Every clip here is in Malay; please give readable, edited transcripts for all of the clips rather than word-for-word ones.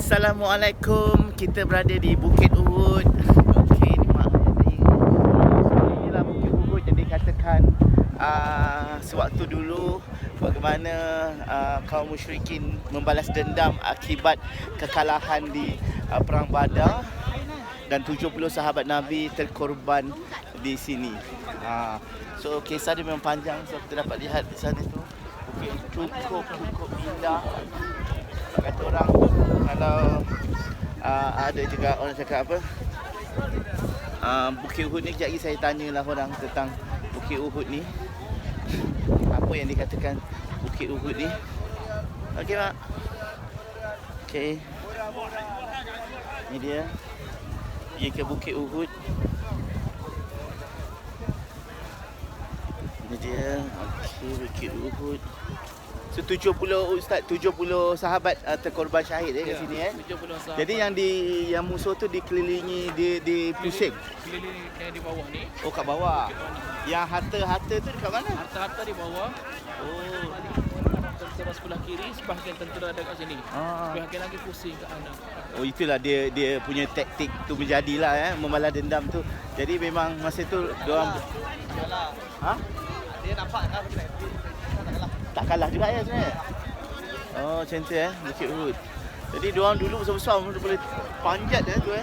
Assalamualaikum. Kita berada di Bukit Uhud. Okey, ni mak saya. Inilah Bukit Uhud yang dikatakan sewaktu dulu bagaimana kaum musyrikin membalas dendam akibat kekalahan di Perang Badar, dan 70 sahabat Nabi terkorban di sini. So kisah dia memang panjang. So kita dapat lihat di sana tu bukit cukup indah. Kata orang kalau ada juga orang cakap apa, Bukit Uhud ni, kejap lagi saya tanyalah orang tentang Bukit Uhud ni, apa yang dikatakan Bukit Uhud ni. Okey mak. Okey, ni dia pergi ke Bukit Uhud. Ni dia. Okey, Bukit Uhud. So 70 ustaz, 70 sahabat terkorban syahid kat sini 70 sahabat. Jadi yang musuh tu dikelilingi, di pusing. Keliling kayak di bawah ni. Oh, kat bawah. Yang harta-harta tu dekat mana? Harta-harta di bawah. Oh. Tentera sebelah kiri, sebahagian tentera ada kat sini. Sebahagian lagi pusing kat kanan. Oh, itulah dia punya taktik tu menjadilah membalas dendam tu. Jadi memang masa tu diorang Dia nampak kan tak kalah juga ya sebenarnya. Oh, macam tu Bukit Uhud. Jadi diorang dulu besar-besar boleh panjat tu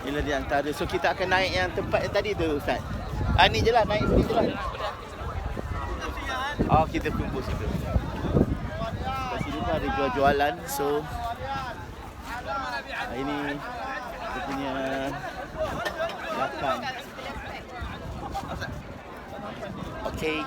Inilah di antara. So kita akan naik yang tempat yang tadi tu ustaz. Ni je lah, naik sini je lah. Oh, kita kumpul situ. Kat sini pun ada jual-jualan. So ini dia punya belakang. Okey.